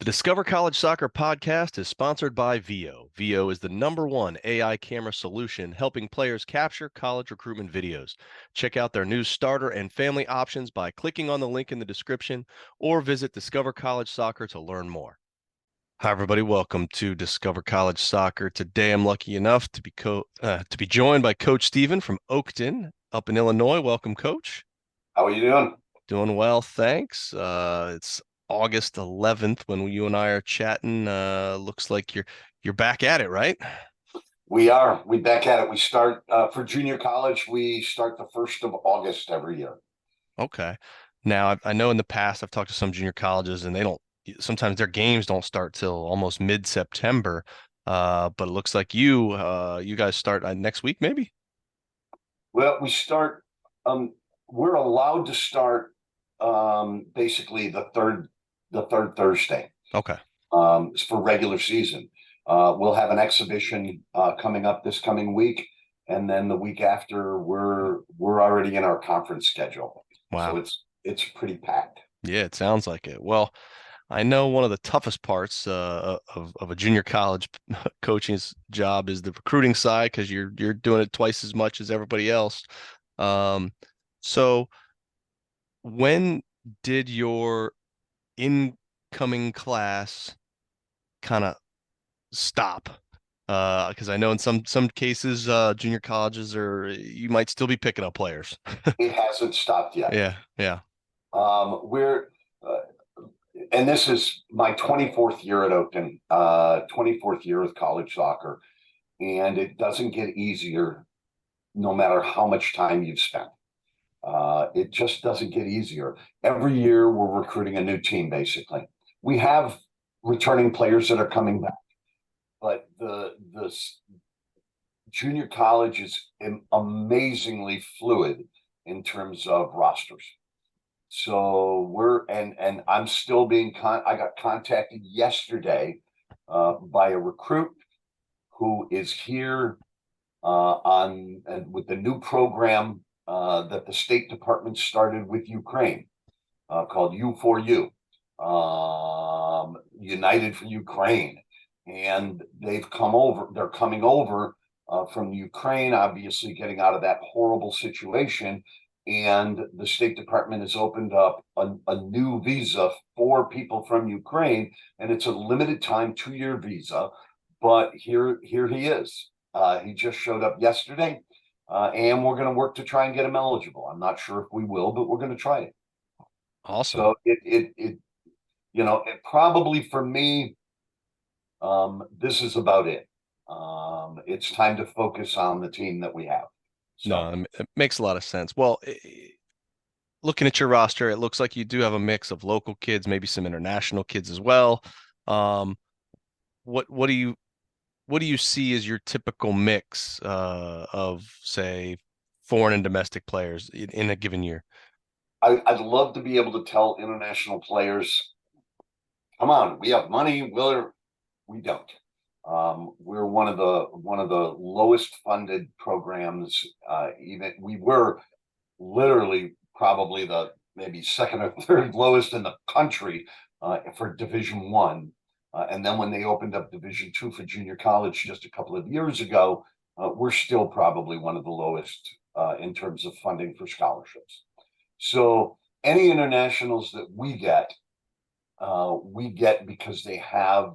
Discover College Soccer podcast is sponsored by VIO. VIO is the #1 AI camera solution helping players capture college recruitment videos. Check out their new starter and family options by clicking on the link in the description or visit Discover College Soccer to learn more. Hi, everybody. Welcome to Discover College Soccer. Today, I'm lucky enough to be joined by Coach Steven from Oakton up in Illinois. Welcome, Coach. How are you doing? Doing well, thanks. It's August 11th when you and I are chatting. Looks like you're back at it, right? We are. We back at it. We start for junior college. We start the 1st of August every year. Okay. Now, I know in the past I've talked to some junior colleges and they don't sometimes their games don't start till almost mid-September. But it looks like you guys start next week, maybe? Well, we start. We're allowed to start basically the third Thursday. Okay. For regular season. We'll have an exhibition coming up this coming week, and then the week after we're already in our conference schedule. So Wow. it's pretty packed. Yeah, it sounds like it. Well, I know one of the toughest parts of a junior college coaching's job is the recruiting side because you're doing it twice as much as everybody else. Um, so when did your incoming class kind of stop? Because I know in some cases, junior colleges you might still be picking up players. It hasn't stopped yet. Yeah, yeah. We're and this is my 24th year at Oakton, 24th year with college soccer, and it doesn't get easier no matter how much time you've spent. It just doesn't get easier. Every year we're recruiting a new team, basically. We have returning players that are coming back, but the junior college is amazingly fluid in terms of rosters. So and I'm still I got contacted yesterday by a recruit who is here on and with the new program that the State Department started with Ukraine called U4U, United for Ukraine. And they're coming over from Ukraine, obviously getting out of that horrible situation. And the State Department has opened up a new visa for people from Ukraine, and it's a limited time 2-year visa. But here he is. He just showed up yesterday, and we're going to work to try and get him eligible. I'm not sure if we will, but we're going to try it. Awesome. So it probably for me, this is about it. It's time to focus on the team that we have. So No, it makes a lot of sense. Well, looking at your roster, it looks like you do have a mix of local kids, maybe some international kids as well. Um, what do you see as your typical mix of, say, foreign and domestic players in a given year? I'd love to be able to tell international players, come on, we have money. We don't. We're one of the lowest funded programs. Even we were literally probably the maybe second or third lowest in the country for Division One. And then when they opened up Division Two for junior college just a couple of years ago, we're still probably one of the lowest in terms of funding for scholarships. So any internationals that we get because they have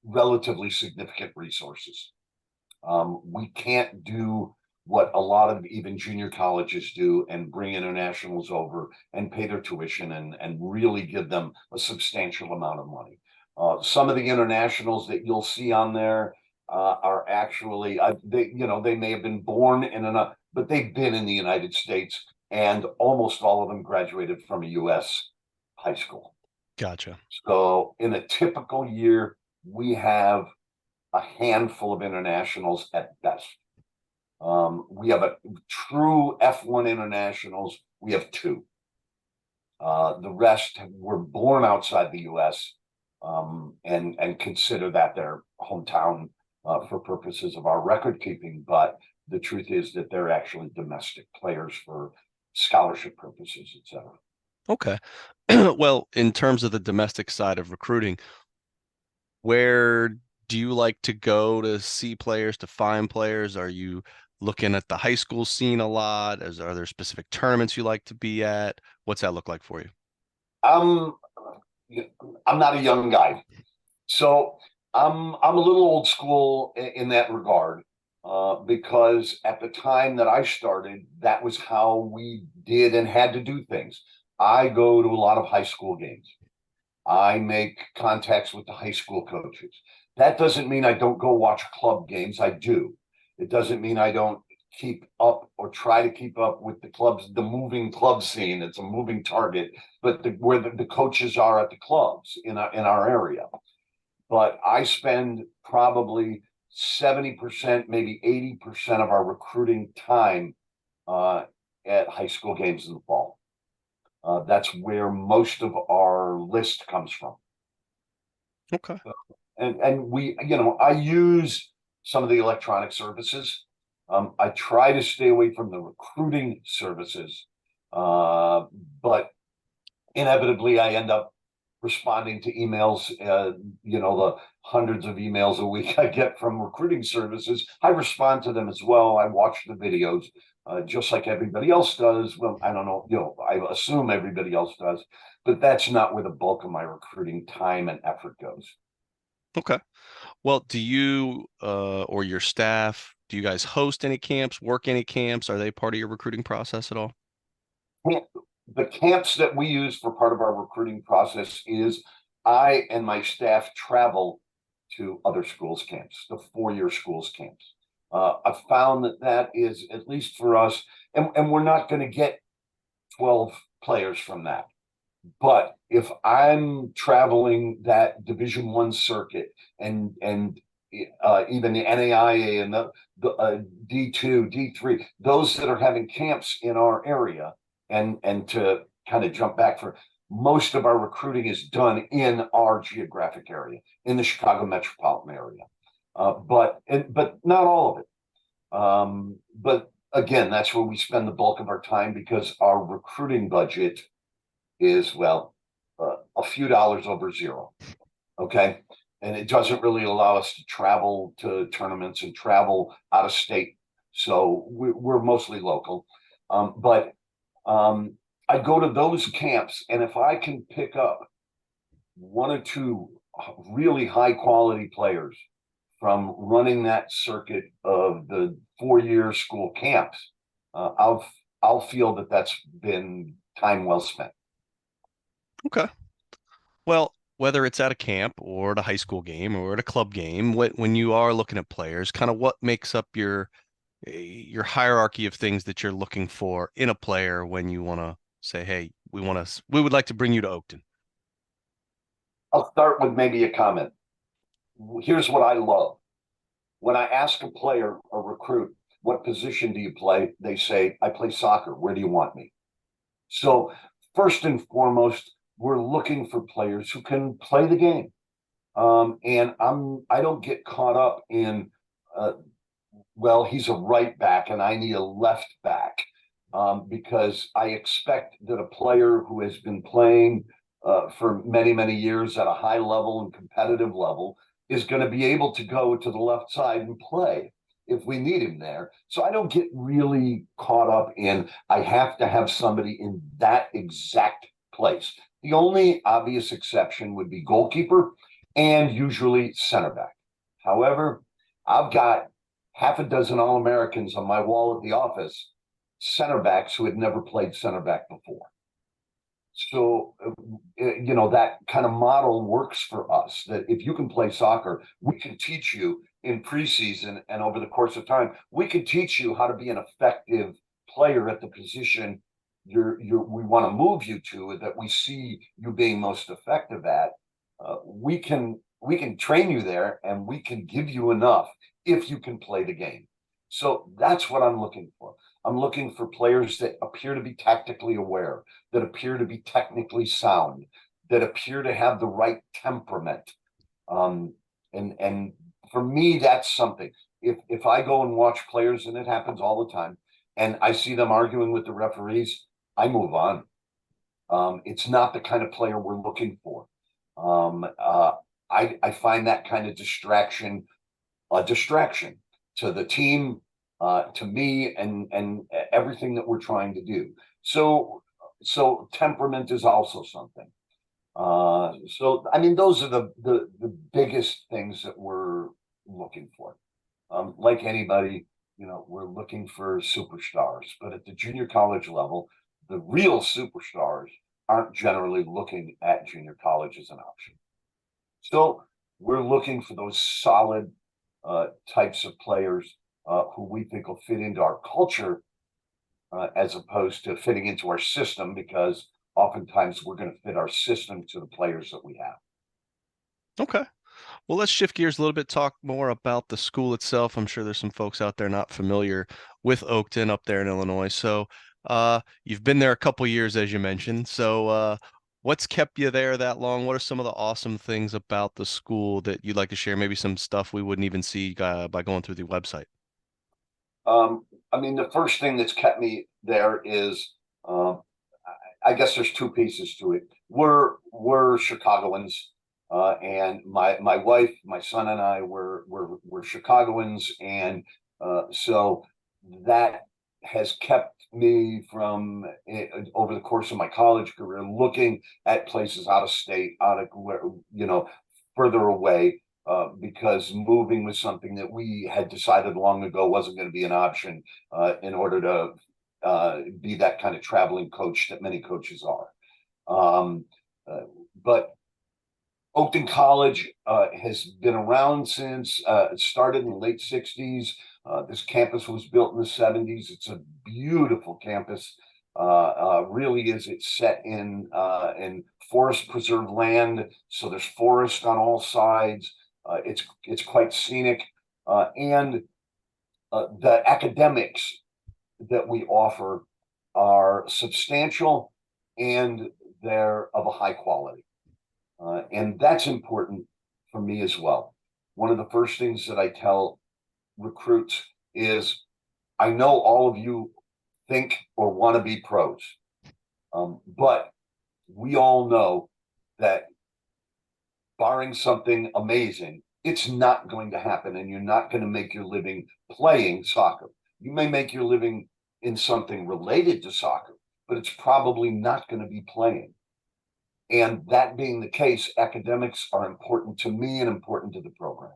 relatively significant resources. We can't do what a lot of even junior colleges do and bring internationals over and pay their tuition and really give them a substantial amount of money. Some of the internationals that you'll see on there are actually they may have been born but they've been in the United States, and almost all of them graduated from a U.S. high school. Gotcha. So in a typical year, we have a handful of internationals at best. We have a true F1 internationals. We have 2. The rest were born outside the U.S. And consider that their hometown for purposes of our record keeping. But the truth is that they're actually domestic players for scholarship purposes, etc. Okay. Well, in terms of the domestic side of recruiting, where do you like to go to see players, to find players? Are you looking at the high school scene a lot? Are there specific tournaments you like to be at? What's that look like for you? I'm I'm not a young guy, so I'm a little old school in that regard. Because at the time that I started, that was how we did and had to do things. I go to a lot of high school games. I make contacts with the high school coaches. That doesn't mean I don't go watch club games. I do. It doesn't mean I don't keep up or try to keep up with the clubs, the moving club scene. It's a moving target, but where the coaches are at the clubs in our area. But I spend probably 70%, maybe 80% of our recruiting time uh, at high school games in the fall. That's where most of our list comes from. Okay. And we, I use some of the electronic services. I try to stay away from the recruiting services, but inevitably I end up responding to emails. The hundreds of emails a week I get from recruiting services. I respond to them as well. I watch the videos, just like everybody else does. Well, I don't know, I assume everybody else does, but that's not where the bulk of my recruiting time and effort goes. Okay. Well, do you or your staff, do you guys host any camps, work any camps? Are they part of your recruiting process at all? The camps that we use for part of our recruiting process is I and my staff travel to other schools' camps, the 4-year schools' camps. I've found that is, at least for us, and we're not going to get 12 players from that. But if I'm traveling that Division I circuit and even the NAIA and the D2, D3, those that are having camps in our area, and to kind of jump back, for most of our recruiting is done in our geographic area, in the Chicago metropolitan area, but not all of it. But again, that's where we spend the bulk of our time, because our recruiting budget is, well, a few dollars over zero. Okay. And it doesn't really allow us to travel to tournaments and travel out of state. So we're mostly local. But I go to those camps, and if I can pick up one or two really high quality players from running that circuit of the 4-year school camps, I'll feel that that's been time well spent. Okay. Well, whether it's at a camp or at a high school game or at a club game, when you are looking at players, kind of what makes up your hierarchy of things that you're looking for in a player when you want to say, "Hey, we would like to bring you to Oakton." I'll start with maybe a comment. Here's what I love. When I ask a player, a recruit, what position do you play? They say, I play soccer. Where do you want me? So, first and foremost, we're looking for players who can play the game. And I don't get caught up in, well, he's a right back and I need a left back, because I expect that a player who has been playing for many, many years at a high level and competitive level is going to be able to go to the left side and play if we need him there. So I don't get really caught up in, I have to have somebody in that exact place. The only obvious exception would be goalkeeper and usually center back. However, I've got half a dozen All-Americans on my wall at the office, center backs who had never played center back before. So, that kind of model works for us, that if you can play soccer, we can teach you in preseason and over the course of time, we can teach you how to be an effective player at the position we want to move you to, that we see you being most effective at. We can train you there, and we can give you enough if you can play the game. So that's what I'm looking for. I'm looking for players that appear to be tactically aware, that appear to be technically sound, that appear to have the right temperament. And for me, that's something. If I go and watch players, and it happens all the time, and I see them arguing with the referees, I move on. It's not the kind of player we're looking for. Um, uh, I find that kind of distraction a distraction to the team, to me, and everything that we're trying to do. So temperament is also something. So I mean, those are the biggest things that we're looking for. Like anybody, we're looking for superstars, but at the junior college level, the real superstars aren't generally looking at junior college as an option. So we're looking for those solid types of players who we think will fit into our culture as opposed to fitting into our system, because oftentimes we're going to fit our system to the players that we have. Okay. Well, let's shift gears a little bit, talk more about the school itself. I'm sure there's some folks out there not familiar with Oakton up there in Illinois. So, you've been there a couple years, as you mentioned. So, what's kept you there that long? What are some of the awesome things about the school that you'd like to share? Maybe some stuff we wouldn't even see by going through the website. I mean, the first thing that's kept me there is, I guess there's two pieces to it. We're Chicagoans, and my wife, my son, and I were Chicagoans, and so that has kept me from over the course of my college career looking at places out of state, out of where further away. Because moving was something that we had decided long ago wasn't going to be an option in order to be that kind of traveling coach that many coaches are. Um, but Oakton College has been around since it started in the late 60s. This campus was built in the 70s. It's a beautiful campus. Really is. It's set in forest preserved land, so there's forest on all sides. It's quite scenic, and the academics that we offer are substantial, and they're of a high quality. And that's important for me as well. One of the first things that I tell recruits is, I know all of you think or want to be pros, but we all know that barring something amazing, it's not going to happen, and you're not going to make your living playing soccer. You may make your living in something related to soccer, but it's probably not going to be playing. And that being the case, academics are important to me and important to the program.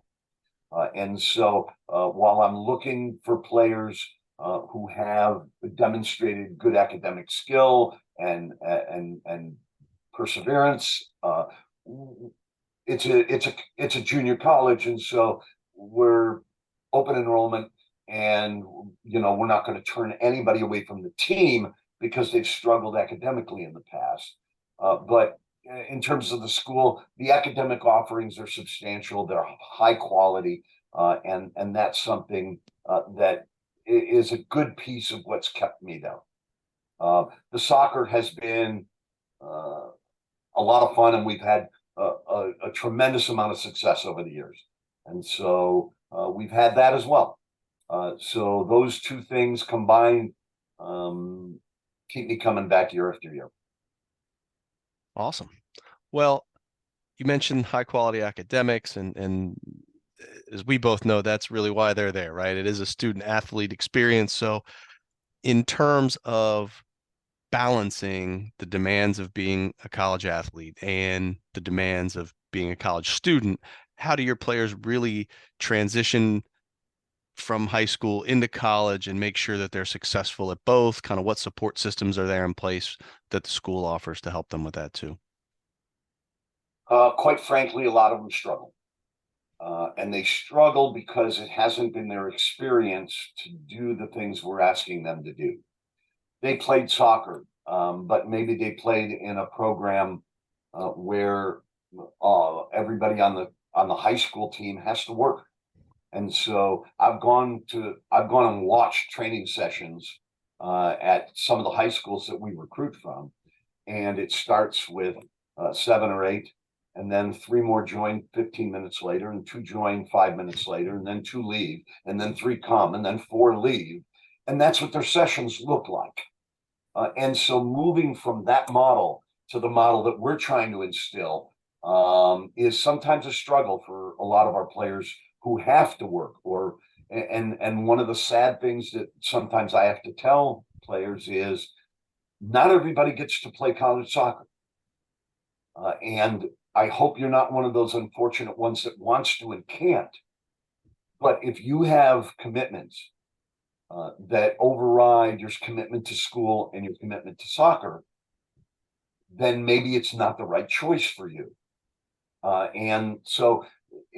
And so while I'm looking for players who have demonstrated good academic skill and perseverance, it's a junior college, and so we're open enrollment, and we're not going to turn anybody away from the team because they've struggled academically in the past. But in terms of the school, the academic offerings are substantial. They're high quality, and that's something that is a good piece of what's kept me there. The soccer has been a lot of fun, and we've had a tremendous amount of success over the years, and so we've had that as well. So those two things combined keep me coming back year after year. Awesome. Well, you mentioned high quality academics, and as we both know, that's really why they're there, right? It is a student athlete experience. So, in terms of balancing the demands of being a college athlete and the demands of being a college student, how do your players really transition from high school into college and make sure that they're successful at both? Kind of what support systems are there in place that the school offers to help them with that too? Quite frankly, a lot of them struggle. And they struggle because it hasn't been their experience to do the things we're asking them to do. They played soccer, but maybe they played in a program where everybody on the high school team has to work. And so I've gone and watched training sessions at some of the high schools that we recruit from, and it starts with 7 or 8, and then 3 more join 15 minutes later, and 2 join 5 minutes later, and then 2 leave, and then 3 come, and then 4 leave. And that's what their sessions look like. And so moving from that model to the model that we're trying to instill is sometimes a struggle for a lot of our players who have to work. And one of the sad things that sometimes I have to tell players is not everybody gets to play college soccer. And I hope you're not one of those unfortunate ones that wants to and can't. But if you have commitments that override your commitment to school and your commitment to soccer, then maybe it's not the right choice for you. And so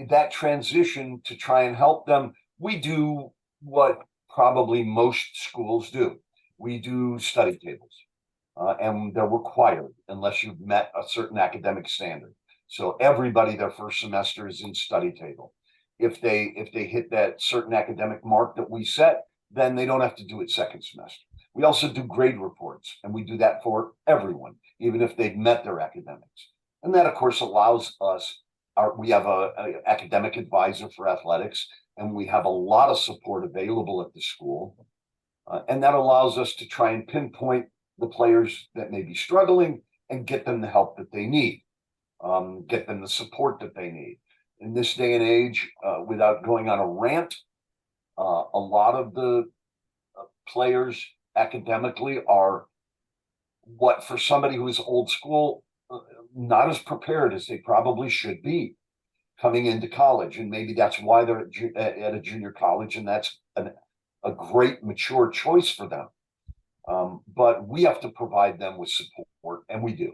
that transition to try and help them, we do what probably most schools do. We do study tables, and they're required unless you've met a certain academic standard. So everybody their first semester is in study table. If they hit that certain academic mark that we set, then they don't have to do it second semester. We also do grade reports, and we do that for everyone, even if they've met their academics. And that, of course, allows us, we have a academic advisor for athletics, and we have a lot of support available at the school. And that allows us to try and pinpoint the players that may be struggling and get them the help that they need, get them the support that they need. In this day and age, without going on a rant, a lot of the players academically are what, for somebody who is old school, not as prepared as they probably should be coming into college. And maybe that's why they're at a junior college, and that's a great mature choice for them. But we have to provide them with support, and we do.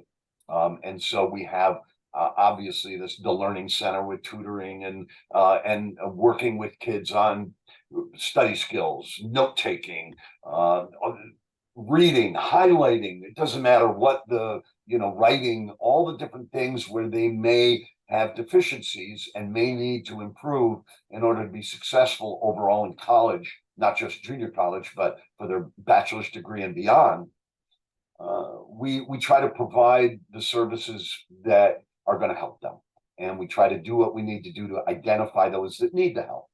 And so we have obviously the learning center with tutoring and working with kids on study skills, note taking, reading, highlighting. It doesn't matter what writing, all the different things where they may have deficiencies and may need to improve in order to be successful overall in college, not just junior college, but for their bachelor's degree and beyond. We try to provide the services that are going to help them. And we try to do what we need to do to identify those that need the help.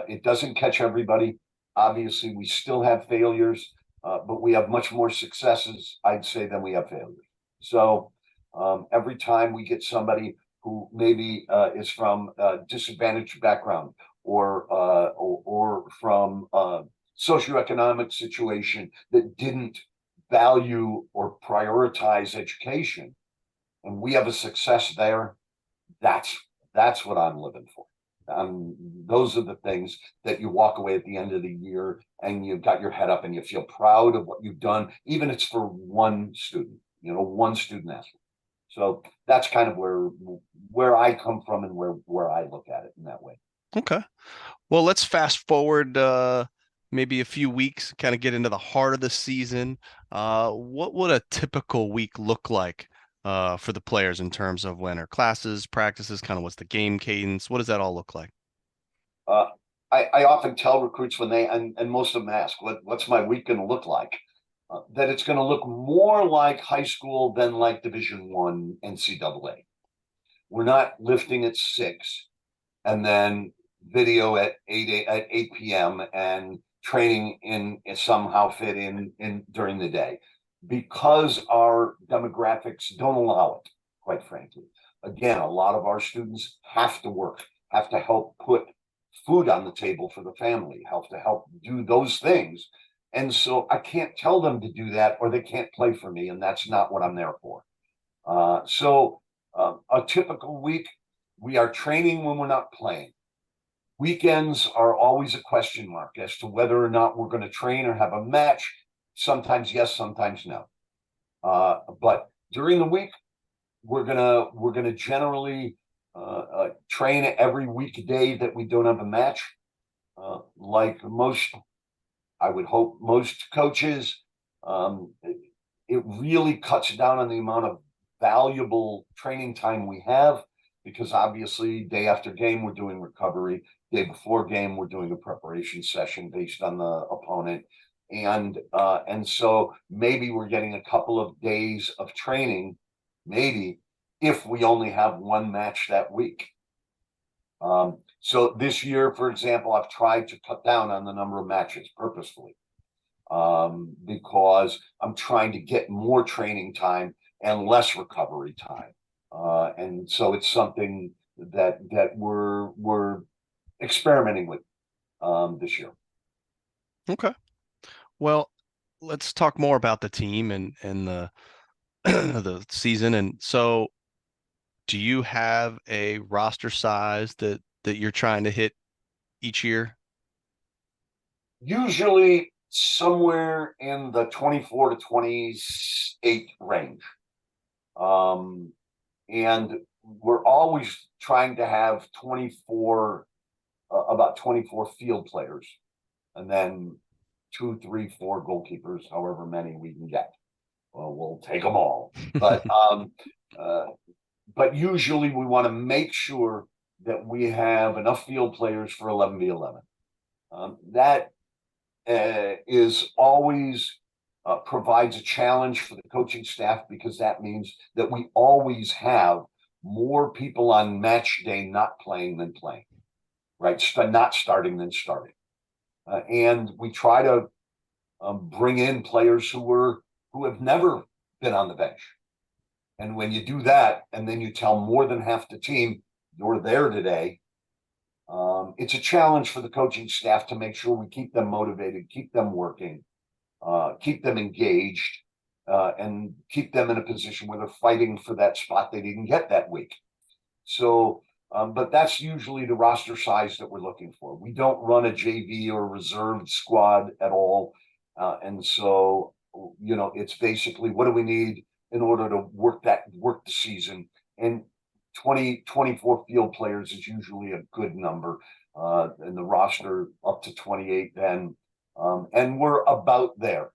It doesn't catch everybody. Obviously, we still have failures, but we have much more successes, I'd say, than we have failures. So every time we get somebody who maybe is from a disadvantaged background or from a socioeconomic situation that didn't value or prioritize education, and we have a success there, that's what I'm living for. Those are the things that you walk away at the end of the year and you've got your head up and you feel proud of what you've done, even if it's for one student, one student athlete. So that's kind of where I come from and where I look at it in that way. Okay. Well, let's fast forward maybe a few weeks, kind of get into the heart of the season. What would a typical week look like for the players in terms of when are classes, practices, kind of what's the game cadence? What does that all look like? I often tell recruits when and most of them ask, what's my week going to look like? That it's going to look more like high school than like Division I NCAA. We're not lifting at 6 and then video at 8 p.m. and training in somehow fit in during the day, because our demographics don't allow it, quite frankly. Again, a lot of our students have to work, have to help put food on the table for the family, have to help do those things. And so I can't tell them to do that or they can't play for me, and that's not what I'm there for. So a typical week, we are training when we're not playing. Weekends are always a question mark as to whether or not we're going to train or have a match. Sometimes yes, sometimes no. But during the week, we're gonna generally train every weekday that we don't have a match. Like most, I would hope most coaches, it really cuts down on the amount of valuable training time we have, because obviously day after game we're doing recovery, day before game we're doing a preparation session based on the opponent, and so maybe we're getting a couple of days of training, maybe, if we only have one match that week. So this year, for example, I've tried to cut down on the number of matches purposefully, because I'm trying to get more training time and less recovery time. And so it's something that we're experimenting with this year. Okay. Well, let's talk more about the team and the the season. And so, do you have a roster size that you're trying to hit each year? Usually somewhere in the 24 to 28 range. Um, and we're always trying to have 24, about 24 field players, and then 2, 3, 4 goalkeepers, however many we can get. Well, we'll take them all. But uh, but usually we want to make sure that we have enough field players for 11v11. That is always provides a challenge for the coaching staff, because that means that we always have more people on match day not playing than playing, right? Not starting than starting. And we try to bring in players who have never been on the bench. And when you do that, and then you tell more than half the team you're there today, it's a challenge for the coaching staff to make sure we keep them motivated, keep them working, keep them engaged, and keep them in a position where they're fighting for that spot they didn't get that week. So, but that's usually the roster size that we're looking for. We don't run a JV or reserved squad at all. And so, it's basically, what do we need in order to work the season? And 24 field players is usually a good number. And the roster up to 28 then. And we're about there.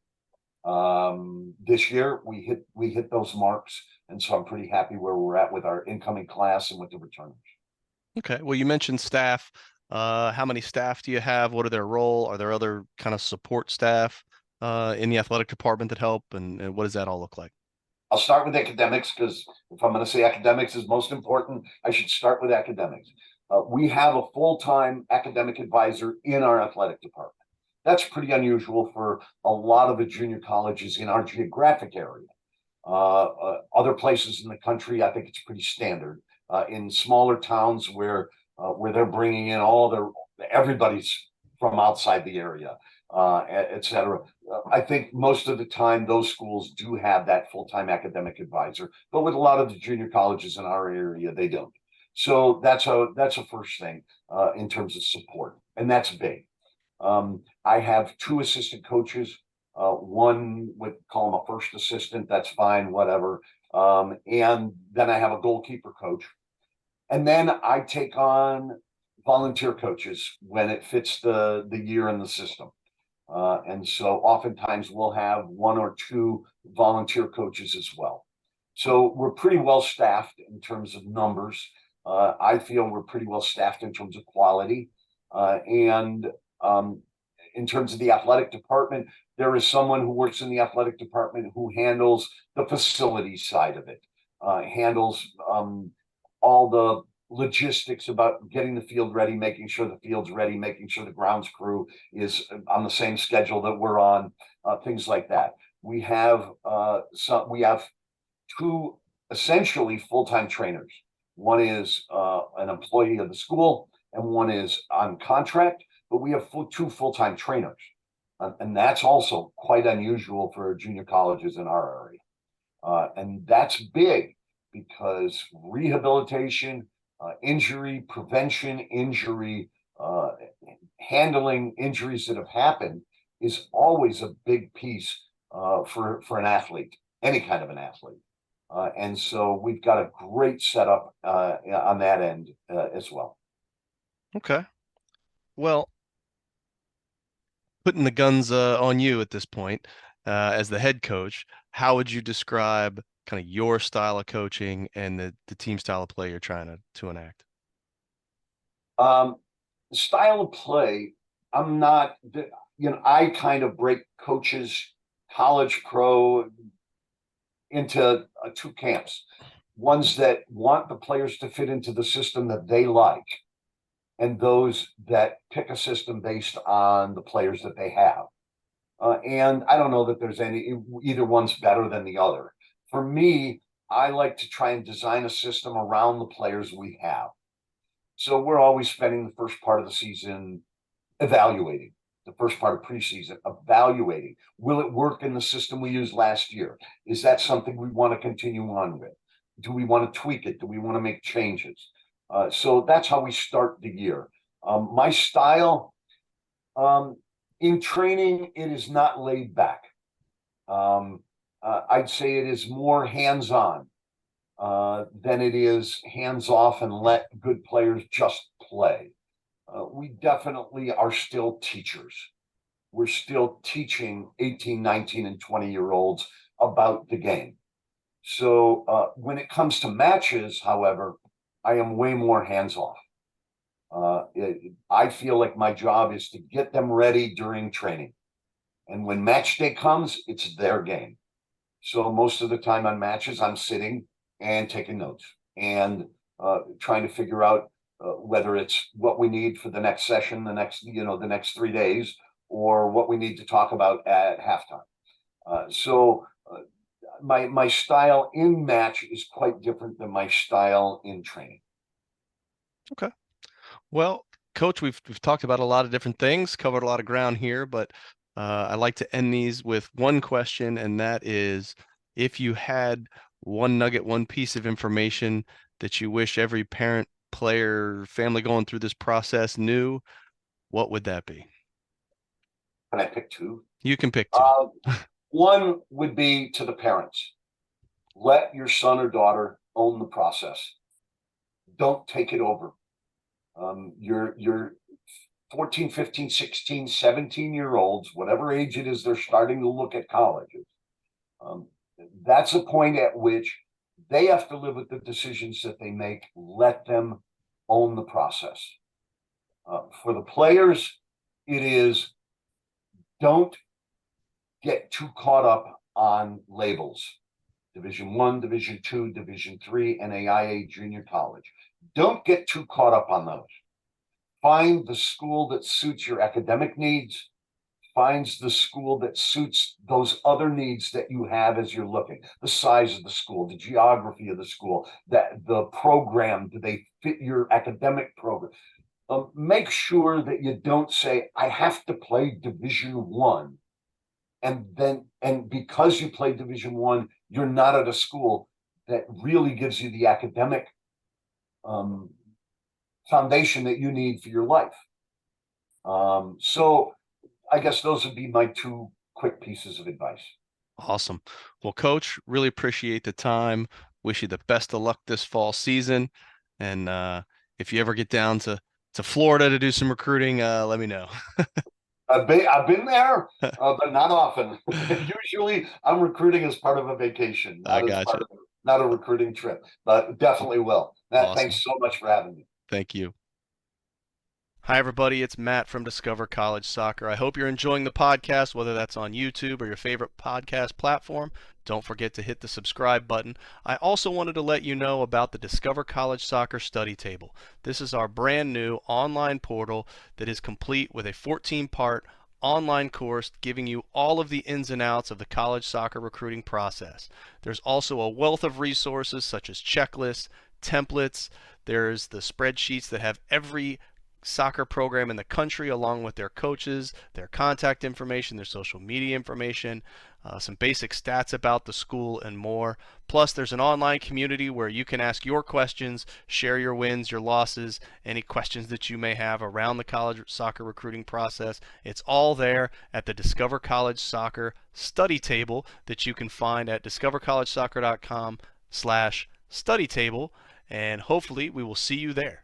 This year we hit those marks, and so I'm pretty happy where we're at with our incoming class and with the returners. Okay. Well, you mentioned staff. How many staff do you have? What are their role? Are there other kind of support staff in the athletic department that help? And what does that all look like? I'll start with academics, because if I'm going to say academics is most important, I should start with academics. We have a full-time academic advisor in our athletic department. That's pretty unusual for a lot of the junior colleges in our geographic area. Other places in the country, I think it's pretty standard. In smaller towns where they're bringing in everybody's from outside the area, et cetera. I think most of the time those schools do have that full-time academic advisor, but with a lot of the junior colleges in our area, they don't. So that's a first thing in terms of support, and that's big. I have 2 assistant coaches. One would call him a first assistant. That's fine, whatever. And then I have a goalkeeper coach. And then I take on volunteer coaches when it fits the year in the system. And so oftentimes we'll have 1 or 2 volunteer coaches as well. So we're pretty well staffed in terms of numbers. I feel we're pretty well staffed in terms of quality. And in terms of the athletic department, there is someone who works in the athletic department who handles the facility side of it, handles all the logistics about getting the field ready, making sure the field's ready, making sure the grounds crew is on the same schedule that we're on, things like that. We have 2 essentially full-time trainers. One is an employee of the school, and one is on contract, but we have 2 full-time trainers. And that's also quite unusual for junior colleges in our area. And that's big, because rehabilitation, injury prevention, handling injuries that have happened is always a big piece for an athlete, any kind of an athlete. And so we've got a great setup on that end as well. Okay. Well, putting the guns on you at this point, as the head coach, how would you describe kind of your style of coaching and the team style of play you're trying to enact? Style of play, I'm not, I kind of break coaches, college, pro, into 2 camps. Ones that want the players to fit into the system that they like, and those that pick a system based on the players that they have. And I don't know that there's either one's better than the other. For me, I like to try and design a system around the players we have. So we're always spending the first part of the season evaluating, the first part of preseason, evaluating. Will it work in the system we used last year? Is that something we want to continue on with? Do we want to tweak it? Do we want to make changes? So that's how we start the year. My style in training, it is not laid back. I'd say it is more hands-on than it is hands-off and let good players just play. We definitely are still teachers. We're still teaching 18, 19, and 20-year-olds about the game. So when it comes to matches, however, I am way more hands-off. I feel like my job is to get them ready during training. And when match day comes, it's their game. So most of the time on matches, I'm sitting and taking notes and trying to figure out whether it's what we need for the next session, the next 3 days, or what we need to talk about at halftime. My style in match is quite different than my style in training. Okay. Well, Coach, we've talked about a lot of different things, covered a lot of ground here, but I like to end these with one question, and that is, if you had one nugget, one piece of information that you wish every parent, player, family going through this process knew, what would that be? Can I pick two? You can pick two. One would be to the parents. Let your son or daughter own the process. Don't take it over. Your 14, 15, 16, 17-year-olds, whatever age it is, they're starting to look at colleges. That's a point at which they have to live with the decisions that they make. Let them own the process. For the players, it is don't get too caught up on labels. Division I, Division II, Division III, NAIA, junior college. Don't get too caught up on those. Find the school that suits your academic needs, finds the school that suits those other needs that you have as you're looking. The size of the school, the geography of the school, that the program, do they fit your academic program? Make sure that you don't say, I have to play Division I. And because you play Division I, you're not at a school that really gives you the academic foundation that you need for your life. So I guess those would be my two quick pieces of advice. Awesome. Well, Coach, really appreciate the time. Wish you the best of luck this fall season. And if you ever get down to Florida to do some recruiting, let me know. I've been there, but not often. Usually, I'm recruiting as part of a vacation, I got you. not a recruiting trip. But definitely will. Matt, Awesome. thanks so much for having me. Thank you. Hi, everybody. It's Matt from Discover College Soccer. I hope you're enjoying the podcast, whether that's on YouTube or your favorite podcast platform. Don't forget to hit the subscribe button. I also wanted to let you know about the Discover College Soccer Study Table. This is our brand new online portal that is complete with a 14-part online course giving you all of the ins and outs of the college soccer recruiting process. There's also a wealth of resources such as checklists, templates. There's the spreadsheets that have every soccer program in the country along with their coaches, their contact information, their social media information, some basic stats about the school, and more. Plus, there's an online community where you can ask your questions, share your wins, your losses, any questions that you may have around the college soccer recruiting process. It's all there at the Discover College Soccer study table that you can find at discovercollegesoccer.com/study table, and hopefully we will see you there.